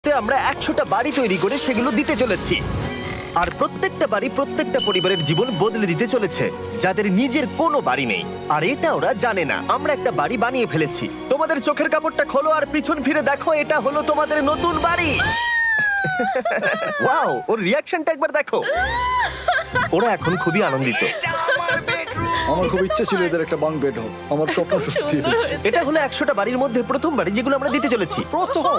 ভিডিওতে আমরা 100টা বাড়ি তৈরি করে সেগুলো দিতে চলেছি। আর প্রত্যেকটা বাড়ি প্রত্যেকটা পরিবারের জীবন বদলে দিতে চলেছে যাদের নিজের কোনো বাড়ি নেই। আর এটা ওরা জানে না, আমরা একটা বাড়ি বানিয়ে ফেলেছি। তোমাদের চোখের কাপড়টা খোলো আর পিছন ফিরে দেখো, এটা হলো তোমাদের নতুন বাড়ি। ওয়াও, ওর রিয়াকশনটা একবার দেখো। ওরা এখন খুবই আনন্দিত। আমার খুব ইচ্ছে ছিল এদের একটা বাঙ্ক বেড হোক, আমার স্বপ্ন সত্যি হয়েছে। এটা হলো 100টা বাড়ির মধ্যে প্রথম বাড়ি যেগুলো আমরা দিতে চলেছি। প্রথম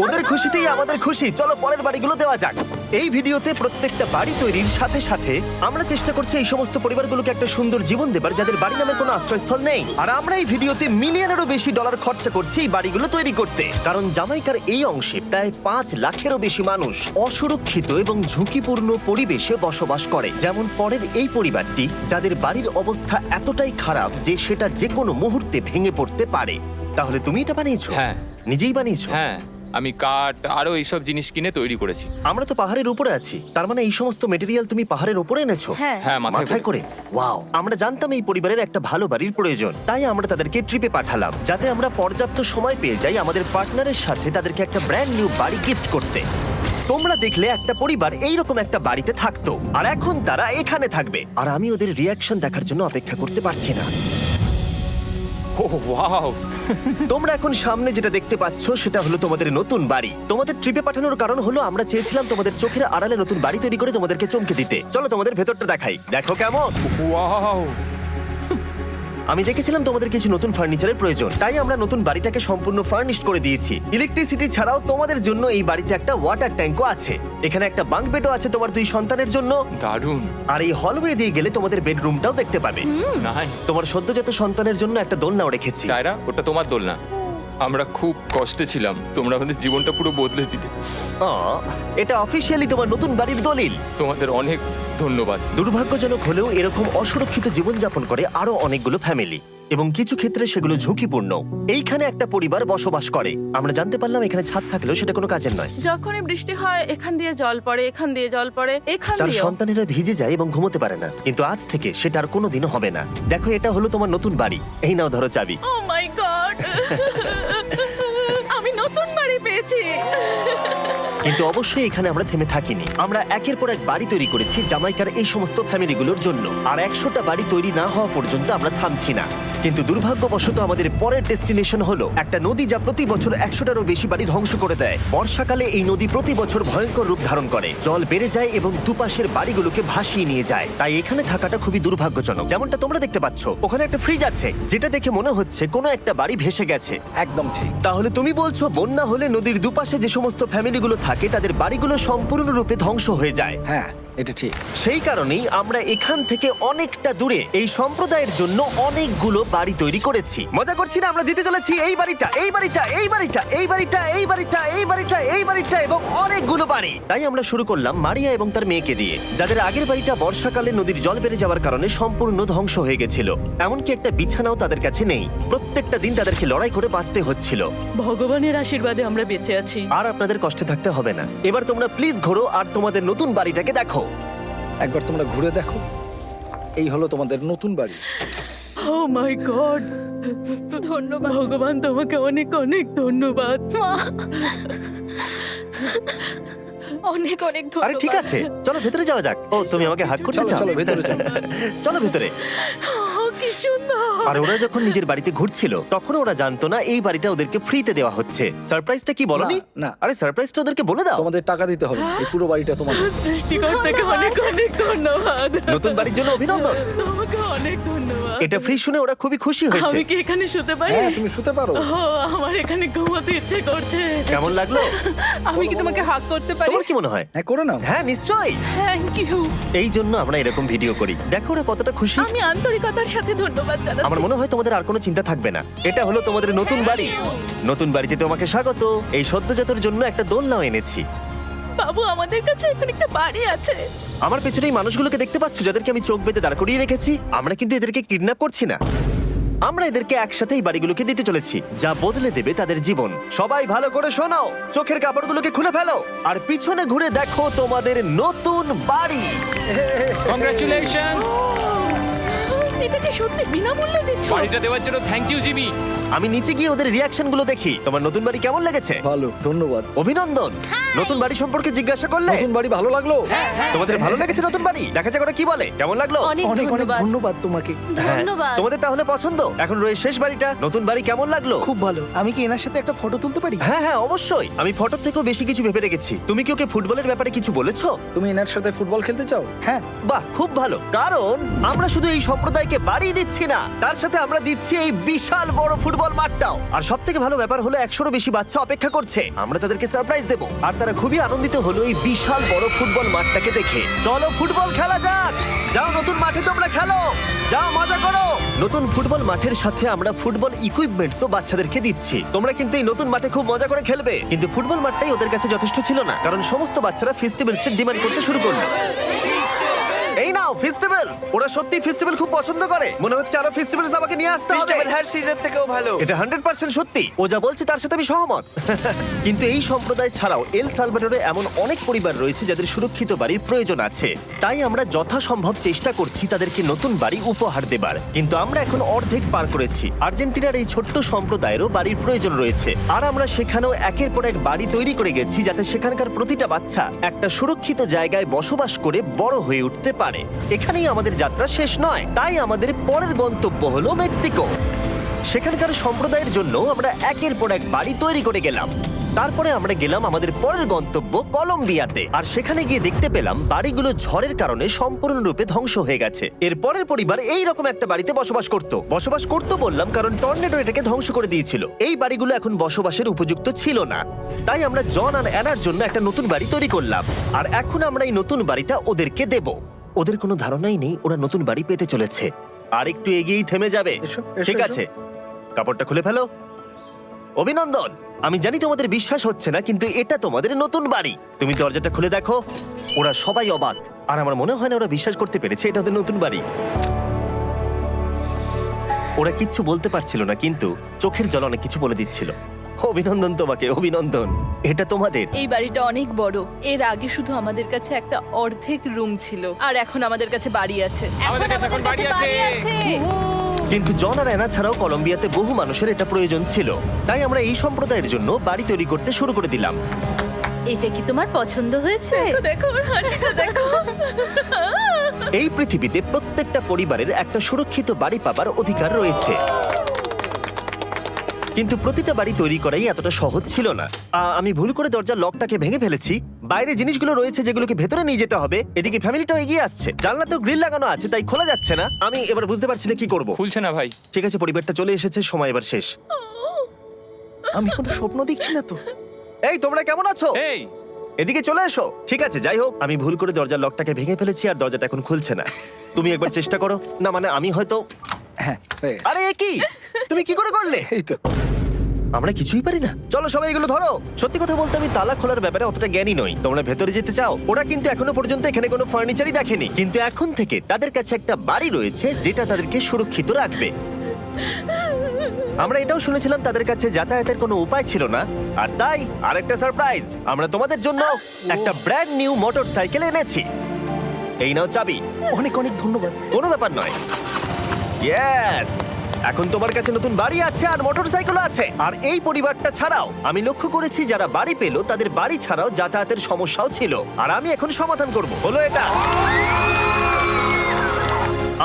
ওদের খুশিতেই আমাদের খুশি। চলো পরের বাড়িগুলো দেওয়া যাক। এই ভিডিওতে প্রত্যেকটা বাড়ি তৈরির সাথে সাথে আমরা চেষ্টা করছি এই সমস্ত পরিবারগুলোকে একটা সুন্দর জীবন দেবার যাদের বাড়ি নামের কোনো আশ্রয়স্থল নেই। আর আমরা এই ভিডিওতে মিলিয়নেরও বেশি ডলার খরচা করছি এই বাড়িগুলো তৈরি করতে, কারণ জামাইকার এই অংশে প্রায় 5 লাখেরও বেশি মানুষ অসুরক্ষিত এবং ঝুঁকিপূর্ণ পরিবেশে বসবাস করে। যেমন পরের এই পরিবারটি, যাদের বাড়ির অবস্থা এতটাই খারাপ যে সেটা যে কোনো মুহূর্তে ভেঙে পড়তে পারে। তাহলে তুমি এটা বানিয়েছো? হ্যাঁ। নিজেই বানিয়েছো? হ্যাঁ, আমি কাঠ আরো এইসব জিনিস কিনে তৈরি করেছি। আমরা তো পাহাড়ের উপরে আছি, তার মানে এই সমস্ত মেটেরিয়াল তুমি পাহাড়ের উপরে এনেছো? হ্যাঁ। হ্যাঁ, মাথায় করে। ওয়াও, আমরা জানতাম এই পরিবারের একটা ভালো বাড়ির প্রয়োজন, তাই আমরা তাদেরকে ট্রিপে পাঠালাম যাতে আমরা পর্যাপ্ত সময় পেয়ে যাই আমাদের পার্টনারের সাথে তাদেরকে একটা ব্র্যান্ড নিউ বাড়ি গিফট করতে। তোমরা দেখলে একটা পরিবার এইরকম একটা বাড়িতে থাকতো, আর এখন তারা এখানে থাকবে। আর আমি ওদের রিয়াকশন দেখার জন্য অপেক্ষা করতে পারছি না। ও ওয়াও, তোমরা এখন সামনে যেটা দেখতে পাচ্ছ সেটা হলো তোমাদের নতুন বাড়ি। তোমাদের ট্রিপে পাঠানোর কারণ হলো আমরা চেয়েছিলাম তোমাদের চোখের আড়ালে নতুন বাড়ি তৈরি করে তোমাদেরকে চমকে দিতে। চলো তোমাদের ভেতরটা দেখাই, দেখো কেমন। ওয়াও। আমি দেখেছিলাম তোমাদের কিছু নতুন ফার্নিচারের প্রয়োজন, তাই আমরা নতুন বাড়িটাকে সম্পূর্ণ ফার্নিশড করে দিয়েছি। ইলেকট্রিসিটি ছাড়াও তোমাদের জন্য এই বাড়িতে একটা ওয়াটার ট্যাঙ্কও আছে। এখানে একটা বাঙ্ক বেডও আছে তোমার 2 সন্তানের জন্য। দারুণ। আর এই হলওয়ে দিয়ে গেলে তোমাদের বেডরুমটাও দেখতে পাবে। নাইস। তোমার সদ্যজাত সন্তানের জন্য একটা দোলনাও রেখেছি। টায়রা, ওটা তোমার দোলনা। আমরা খুব কষ্টে ছিলাম, তোমরা আমাদের জীবনটা পুরো বদলে দিতে। এটা অফিসিয়ালি তোমার নতুন বাড়ির দলিল। তোমাদের অনেক ধন্যবাদ। দুর্ভাগ্যজনক হলেও এরকম অসুরক্ষিত জীবনযাপন করে আরো অনেকগুলো ফ্যামিলি, এবং কিছু ক্ষেত্রে সেগুলো ঝুঁকিপূর্ণ। এইখানে একটা পরিবার বসবাস করে। আমরা জানতে পারলাম এখানে ছাদ থাকলেও সেটা কোনো কাজের নয়। যখনই বৃষ্টি হয় এখান দিয়ে জল পড়ে, এখান দিয়ে জল পড়ে, এখান তার দিয়ে। সন্তানেরা ভিজে যায় এবং ঘুমোতে পারে না, কিন্তু আজ থেকে সেটা আর কোনোদিনও হবে না। দেখো, এটা হলো তোমার নতুন বাড়ি। এই নাও, ধরো চাবি। ও মাই গড, আমি নতুন বাড়ি পেয়েছি। কিন্তু অবশ্যই এখানে আমরা থেমে থাকিনি। আমরা একের পর এক বাড়ি তৈরি করেছি জামাইকার এই সমস্ত ফ্যামিলিগুলোর জন্য, আর 100টা বাড়ি তৈরি না হওয়া পর্যন্ত আমরা থামছি না। কিন্তু দুর্ভাগ্যবশত আমাদের পরের ডেস্টিনেশন হলো একটা নদী যা প্রতি বছর 100টারও বেশি বাড়ি ধ্বংস করে দেয়। বর্ষাকালে এই নদী প্রতি বছর ভয়ঙ্কর রূপ ধারণ করে, জল বেড়ে যায় এবং দুপাশের বাড়িগুলোকে ভাসিয়ে নিয়ে যায়। তাই এখানে থাকাটা খুবই দুর্ভাগ্যজনক। যেমনটা তোমরা দেখতে পাচ্ছ, ওখানে একটা ফ্রিজ আছে যেটা দেখে মনে হচ্ছে কোনো একটা বাড়ি ভেসে গেছে। একদম ঠিক। তাহলে তুমি বলছো বন্যা হলে নদীর দুপাশে যে সমস্ত ফ্যামিলিগুলো থাকে তাদের বাড়িগুলো সম্পূর্ণরূপে ধ্বংস হয়ে যায়। হ্যাঁ, এটা ঠিক। সেই কারণেই আমরা এখান থেকে অনেকটা দূরে এই সম্প্রদায়ের জন্য অনেকগুলো বাড়ি তৈরি করেছি। মজা করছি না? আমরা দিতে চলেছি এই বাড়িটা, এই বাড়িটা, এই বাড়িটা, এই বাড়িটা, এই বাড়িটা, এই বাড়িটা, এই বাড়িটা এবং অনেকগুলো বাড়ি। তাই আমরা শুরু করলাম মারিয়া এবং তার মেয়েকে দিয়ে, যাদের আগের বাড়িটা বর্ষাকালে নদীর জল বেড়ে যাওয়ার কারণে সম্পূর্ণ ধ্বংস হয়ে গেছিল। এমনকি একটা বিছানাও তাদের কাছে নেই। প্রত্যেকটা দিন তাদেরকে লড়াই করে বাঁচতে হচ্ছিল। ভগবানের আশীর্বাদে আমরা বেঁচে আছি। আর আপনাদের কষ্টে থাকতে হবে না। এবার তোমরা প্লিজ ঘোরো আর তোমাদের নতুন বাড়িটাকে দেখো। একবার তোমরা ঘুরে দেখো, এই হলো তোমাদের নতুন বাড়ি। ও মাই গড, ধন্যবাদ ভগবান, তোমাকে অনেক অনেক ধন্যবাদ। অনেক অনেক আরে ধন্যবাদ। ঠিক আছে, চলো ভেতরে যাওয়া যাক। ও, তুমি আমাকে হাত করতে চলো চাও? চলো ভেতরে চলো। চলো ভেতরে। ও, কি সুন্দর। আর ওরা যখন নিজের বাড়িতে ঘুরছিল তখন ওরা জানতো না এই বাড়িটা ওদেরকে ফ্রিতে দেওয়া হচ্ছে। সারপ্রাইজটা কি বলনি? না, না। আরে সারপ্রাইজটা ওদেরকে বলে দাও। তোমাদের টাকা দিতে হবে, এই পুরো বাড়িটা তোমাদের। সৃষ্টিকর্তাকে অনেক অনেক ধন্যবাদ। নতুন বাড়ির জন্য অভিনন্দন। তোমাকে অনেক ধন্যবাদ। এটা ফ্রি শুনে ওরা খুবই খুশি হয়েছে। আমি কি এখানে শুতে পারি? হ্যাঁ, তুমি শুতে পারো। ও, আমার এখানে ঘুমোতে ইচ্ছে করছে। কেমন লাগলো? আমি কি তোমাকে হাগ করতে পারি? তোমার কি মনে হয়? হ্যাঁ, করে নাও। হ্যাঁ, নিশ্চয়ই। Thank you. এই জন্য আমরা এরকম ভিডিও করি। দেখো ওরা কতটা খুশি। আমি আন্তরিকতার সাথে ধন্যবাদ জানাচ্ছি। আমার মনে হয় তোমাদের আর কোনো চিন্তা থাকবে না। এটা হলো তোমাদের নতুন বাড়ি। নতুন বাড়িতে তোমাকে স্বাগত। এই সদ্যজাতর জন্য একটা দোলনাও এনেছি। বাবু, আমাদের কাছে এখন একটা বাড়ি আছে। আমার পেছনে এই মানুষগুলোকে দেখতে পাচ্ছ যাদেরকে আমি চোখ বেঁধে দাঁড় করিয়ে রেখেছি? আমরা কিন্তু এদেরকে কিডন্যাপ করছি না। আমরা এদেরকে একসাথে এই বাড়িগুলোকে দিতে চলেছি, যা বদলে দেবে তাদের জীবন। সবাই ভালো করে শোনাও, চোখের কাপড়গুলোকে খুলে ফেলো আর পিছনে ঘুরে দেখো তোমাদের নতুন বাড়ি। কংগ্রাচুলেশনস। এটাকে সত্যি বিনামূল্যে দিচ্ছ? বাড়িটা দেওয়ার জন্য থ্যাংক ইউ জিমি। আমি নিচে গিয়ে ওদের রিয়াকশন গুলো দেখি। তোমার নতুন বাড়ি কেমন লেগেছে? ভালো, ধন্যবাদ। অভিনন্দন। নতুন বাড়ি সম্পর্কে জিজ্ঞাসা করলে? নতুন বাড়ি ভালো লাগলো? তোমাদের ভালো লেগেছে নতুন বাড়ি? দেখা যাক ওরা কি বলে। কেমন লাগলো? অনেক অনেক অনেক ধন্যবাদ। ধন্যবাদ তোমাকে। হ্যাঁ, ধন্যবাদ। তোমাদের তাহলে পছন্দ। এখন রয়েছে শেষ বাড়িটা। নতুন বাড়ি কেমন লাগলো? খুব ভালো। আমি কি এনার সাথে একটা ফটো তুলতে পারি? হ্যাঁ হ্যাঁ অবশ্যই। আমি ফটোর থেকেও বেশি কিছু ভেবে রেখেছি। তুমি কি ওকে ফুটবলের ব্যাপারে কিছু বলেছো? তুমি এনার সাথে ফুটবল খেলতে চাও? হ্যাঁ। বাহ, খুব ভালো। কারণ আমরা শুধু এই সম্প্রদায়কে বাড়ি দিচ্ছি না, তার সাথে আমরা দিচ্ছি এই বিশাল বড় ফুটবল মাঠটাও। আর সব থেকে ভালো ব্যাপার হলো 100-রও বেশি বাচ্চা অপেক্ষা করছে। আমরা তাদেরকে সারপ্রাইজ দেবো, আর তারা খুবই আনন্দিত হলো এই বিশাল বড় ফুটবল মাঠটাকে দেখে। চলো ফুটবল খেলা যাক। যাও নতুন মাঠে তোমরা খেলো, যাও মজা করো। নতুন ফুটবল মাঠের সাথে আমরা ফুটবল ইকুইপমেন্টসও বাচ্চাদেরকে দিচ্ছি। তোমরা কিন্তু এই নতুন মাঠে খুব মজা করে খেলবে। কিন্তু ফুটবল মাঠটাই ওদের কাছে যথেষ্ট ছিল না, কারণ সমস্ত বাচ্চারা ফেস্টিভ্যালস এর ডিমান্ড করতে শুরু করলো। এই নাও ফেস্টিভ্যালস। ওরা সত্যি ফেস্টিভ্যাল খুব পছন্দ করে। মনে হচ্ছে আরো ফেস্টিভ্যালস আমাকে নিয়ে আসতে হবে। হার সিজন থেকেও ভালো। এটা 100% সত্যি। ও যা বলছে তার সাথে আমি সহমত। কিন্তু এই সম্প্রদায় ছাড়াও এল সালভাডোরে এমন অনেক পরিবার রয়েছে যাদের সুরক্ষিত বাড়ির প্রয়োজন আছে। তাই আমরা যথাসম্ভব চেষ্টা করছি তাদেরকে নতুন বাড়ি উপহার দেবার। কিন্তু আমরা এখন অর্ধেক পার করেছি। আর্জেন্টিনার এই ছোট্ট সম্প্রদায়েরও বাড়ির প্রয়োজন রয়েছে, আর আমরা সেখানেও একের পর এক বাড়ি তৈরি করে গেছি যাতে সেখানকার প্রতিটা বাচ্চা একটা সুরক্ষিত জায়গায় বসবাস করে বড় হয়ে উঠতে পারে। এখানেই আমাদের যাত্রা শেষ নয়, তাই আমাদের পরের গন্তব্য হলো মেক্সিকো। সেখানকার সম্প্রদায়ের জন্য আমরা একের পর এক বাড়ি তৈরি করে গেলাম। তারপরে আমরা গেলাম আমাদের পরের গন্তব্য কলম্বিয়াতে, আর সেখানে গিয়ে দেখতে পেলাম বাড়িগুলো ঝড়ের কারণে সম্পূর্ণরূপে ধ্বংস হয়ে গেছে। এর পরের পরিবার এই রকম একটা বাড়িতে বসবাস করতো বললাম কারণ টর্নেডো এটাকে ধ্বংস করে দিয়েছিল। এই বাড়িগুলো এখন বসবাসের উপযুক্ত ছিল না, তাই আমরা জন আর অ্যানার জন্য একটা নতুন বাড়ি তৈরি করলাম। আর এখন আমরা এই নতুন বাড়িটা ওদেরকে দেব। ওদের কোনো ধারণাই নেই ওরা নতুন বাড়ি পেতে চলেছে। আর একটু এগিয়েই থেমে যাবে। এসো, এসো, ঠিক এসো। আছে, কাপড়টা খুলে ফেলো। অভিনন্দন। আমি জানি তোমাদের বিশ্বাস হচ্ছে না, কিন্তু এটা তোমাদের নতুন বাড়ি। তুমি দরজাটা খুলে দেখো। ওরা সবাই অবাক, আর আমার মনে হয় না ওরা বিশ্বাস করতে পেরেছে এটা ওদের নতুন বাড়ি। ওরা কিচ্ছু বলতে পারছিল না, কিন্তু চোখের জল অনেক কিছু বলে দিচ্ছিল। অভিনন্দন তোমাকে, অভিনন্দন। এটা তোমাদের। এই বাড়িটা অনেক বড়। এর আগে শুধু আমাদের কাছে একটা অর্ধেক রুম ছিল, আর এখন আমাদের কাছে বাড়ি আছে। আমাদের কাছে এখন বাড়ি আছে। কিন্তু জন আর অ্যানা ছাড়াও কলম্বিয়াতে বহু মানুষের এটা প্রয়োজন ছিল, তাই আমরা এই সম্প্রদায়ের জন্য বাড়ি তৈরি করতে শুরু করে দিলাম। এটা কি তোমার পছন্দ হয়েছে? দেখো ওর হাসিটা দেখো। এই পৃথিবীতে প্রত্যেকটা পরিবারের একটা সুরক্ষিত বাড়ি পাবার অধিকার রয়েছে, কিন্তু প্রতিটা বাড়ি তৈরি করাই এতটা সহজ ছিল না। আমি ভুল করে দরজার লকটাকে ভেঙে ফেলেছি। বাইরে জিনিসগুলো রয়েছে যেগুলোকে ভেতরে নিয়ে যেতে হবে। এদিকে ফ্যামিলিটাও এগিয়ে আসছে। জানলাতেও গ্রিল লাগানো আছে, তাই খোলা যাচ্ছে না। আমি এবার বুঝতে পারছি না কি করব। খুলছে না ভাই। ঠিক আছে, পরিবারটা চলে এসেছে, সময় এবার শেষ। আমি কোনো স্বপ্ন দেখছি না তো। এই তোমরা কেমন আছো? এই এদিকে চলে এসো। ঠিক আছে, যাই হোক, আমি ভুল করে দরজার লকটাকে ভেঙে ফেলেছি আর দরজাটা এখন খুলছে না। তুমি একবার চেষ্টা করো না, মানে আমি হয়তো। হ্যাঁ, হয়ে গেছে। আরে এ কি, তুমি কি করে করলে? এই তো। আমরা কিছুই পারি না। চলো সবাই এগুলো ধরো। সত্যি কথা বলতে আমি তালা খোলার ব্যাপারে অতটা জ্ঞানী নই। তোমরা ভেতরে যেতে চাও? ওরা কিন্তু এখনো পর্যন্ত এখানে কোনো ফার্নিচারই দেখেনি, কিন্তু এখন থেকে তাদের কাছে একটা বাড়ি রয়েছে যেটা তাদেরকে সুরক্ষিত রাখবে। আমরা এটাও শুনেছিলাম তাদের কাছে যাতায়াতের কোনো উপায় ছিল না, আর তাই আরেকটা সারপ্রাইজ, আমরা তোমাদের জন্য একটা ব্র্যান্ড নিউ মোটরসাইকেল এনেছি। এই নাও চাবি। অনেক অনেক ধন্যবাদ। কোনো ব্যাপার নয়। ইয়েস, এখন তোমার কাছে নতুন বাড়ি আছে আর মোটরসাইকেল আছে। আর এই পরিবারটা ছাড়াও আমি লক্ষ্য করেছি যারা বাড়ি পেল তাদের বাড়ি ছাড়াও যাতায়াতের সমস্যাও ছিল, আর আমি এখন সমাধান করব। হলো এটা,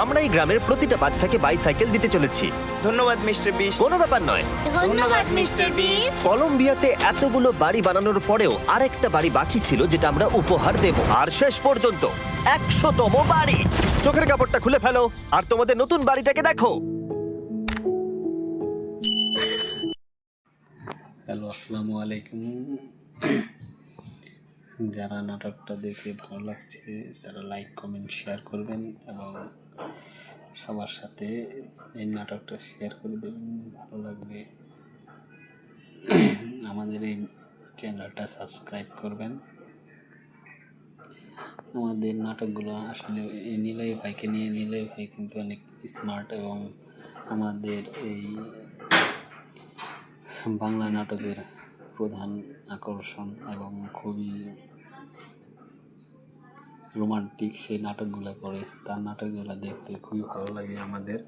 আমরা এই গ্রামের প্রতিটা বাচ্চাকে বাইসাইকেল দিতে চলেছি। ধন্যবাদ মিস্টার বিশ। কোনো ব্যাপার নয়। ধন্যবাদ মিস্টার বিস্ট। কলম্বিয়াতে এতগুলো বাড়ি বানানোর পরেও আরেকটা বাড়ি বাকি ছিল যেটা আমরা উপহার দেব। আর শেষ পর্যন্ত 100তম বাড়ি। চোখের কাপড়টা খুলে ফেলো আর তোমাদের নতুন বাড়িটাকে দেখো। হ্যালো, আসসালামু আলাইকুম। যারা নাটকটা দেখে ভালো লাগছে তারা লাইক কমেন্ট শেয়ার করবেন এবং সবার সাথে এই নাটকটা শেয়ার করে দেবেন, ভালো লাগবে। আমাদের এই চ্যানেলটা সাবস্ক্রাইব করবেন। আমাদের নাটকগুলো আসলে এই নিলয় ভাইকে নিয়ে, নিলয় ভাই কিন্তু অনেক স্মার্ট এবং আমাদের এই বাংলা নাটকের প্রধান আকর্ষণ এবং খুবই রোমান্টিক সেই নাটকগুলো করে, তার নাটকগুলো দেখতে খুবই ভালো লাগে আমাদের।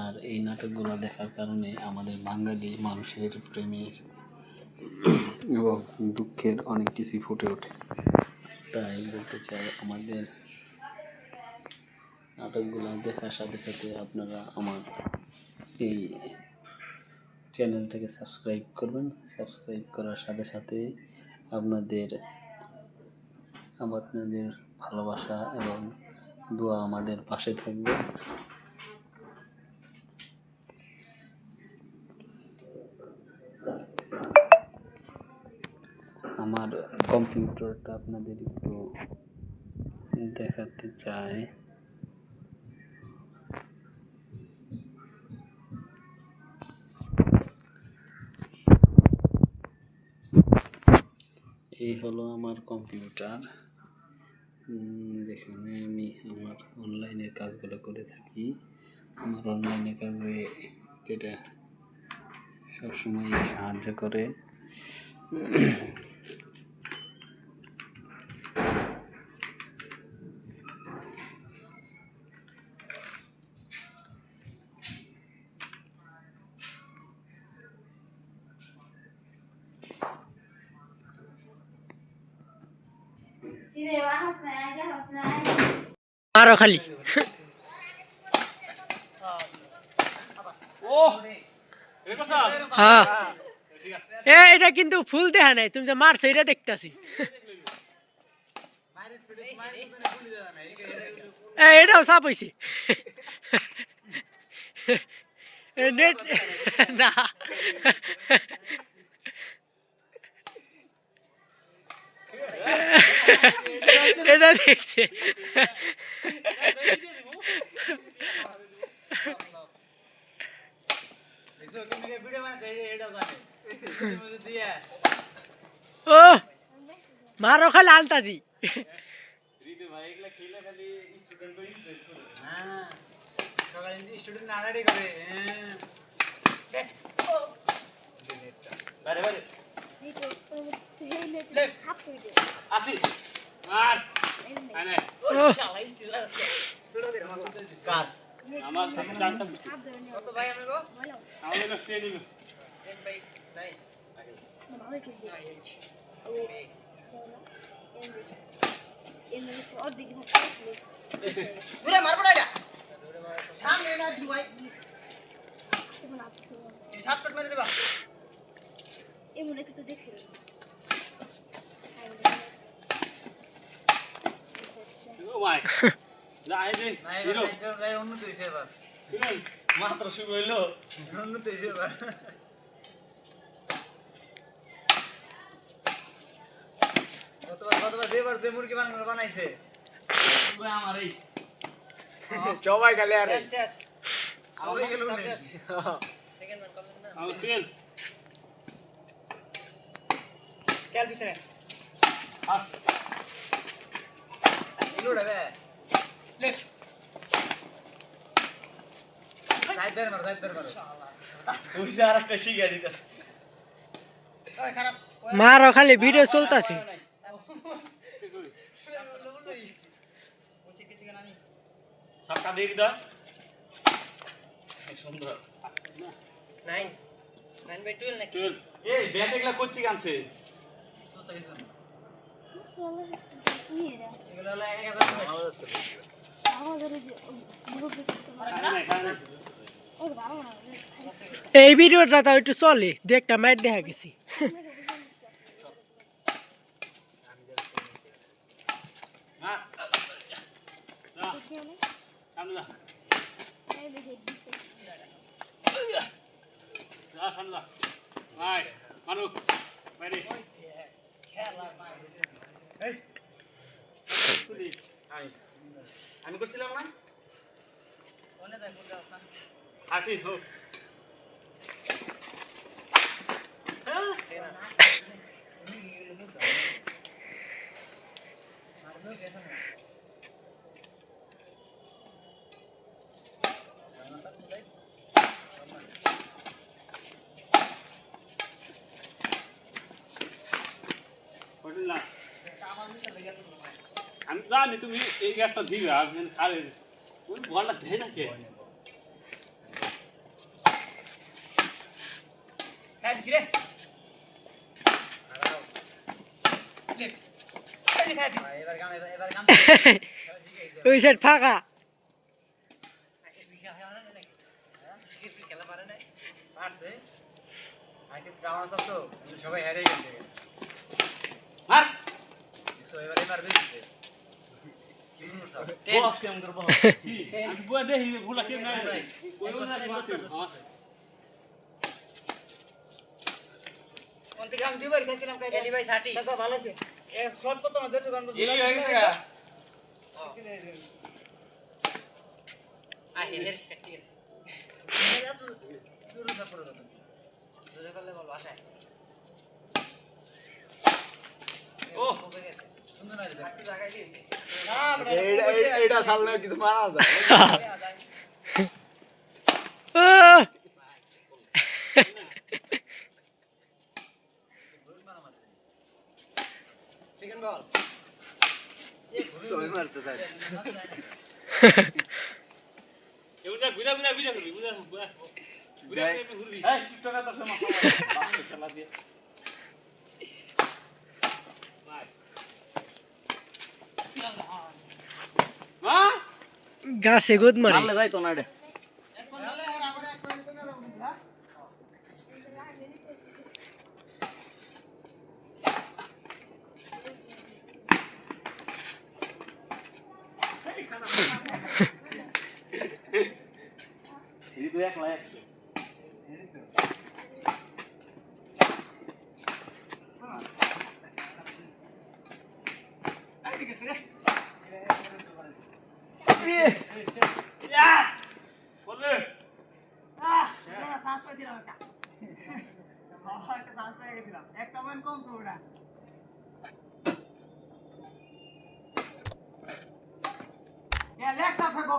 আর এই নাটকগুলো দেখার কারণে আমাদের বাঙালি মানুষের প্রেমের এবং দুঃখের অনেক কিছুই ফুটে ওঠে। তাই বলতে চাই, আমাদের নাটকগুলো দেখার সাথে সাথে আপনারা আমার এই চ্যানেলটাকে সাবস্ক্রাইব করবেন। সাবস্ক্রাইব করার সাথে সাথে আপনাদের ভালোবাসা এবং দোয়া আমাদের পাশে থাকবে। আমার কম্পিউটারটা আপনাদের একটু দেখাতে চাই। এই হলো আমার কম্পিউটার, যেখানে আমি আমার অনলাইনের কাজগুলো করে থাকি। আমার অনলাইনের কাজে যেটা সবসময় সাহায্য করে। মারো খালি। হ্যাঁ এটা কিন্তু ফুল দেখা নাই, তুমি যে মারছো এটা দেখতেছি। এটাও সাপ হয়েছে নেট না। এটা দেখছে ও মারো খালি আলতাজি। মাত্র শুরু হইলো, উন্নত হয়েছে এবার। গতবার যেবার যে মুরগি বানাইছে আমার এই সবাই খালি আর সবাই গেল পিছনে মারো খালি, ভিডিও চলতেছে। এই ভিডিওটা তো একটু চলে, দু একটা মাইট দেখা গেছি। আমি করছিলাম না আমি জানি তুমি এই গাছটা দিবে আমি খারে ওই বলটা দেয় না কে হ্যাঁ দিছি রে এবার গান ওই সাইড ফাঁকা খেলা পারে না পারছে আগে গাওয়া তো সবাই হেরে গেছে মার এবার দিছে বস কেমন করব আমি বুয়া দেই ভুলা কেন নাই ওই না কোন থেকে আমি দুইবার চাইছিলাম কাইটা এলি ভাই 30 দেখো ভালো আছে এ শর্ট কত না দুটো গান এলি হয়ে গেছে গা আহে হের ঠিক আছে শুরু না করো তুমি দুটো করলে বল আশায় ও সুন্দর না রে জায়গায় দিয়েছে না এইটা সামনে কিছু মারা যায় চিকেন বল সবাই মারতে যায় এউটা গুড়া গুড়া বিড়া করবি গুড়া গুড়া গুড়া ঘুরবি এই টিকটক তো সময় বাকি খেলা দিয়ে গাছে গোদ মারে যাই তো না রে একটা মান কম তো ওটা লেগ সাফা গো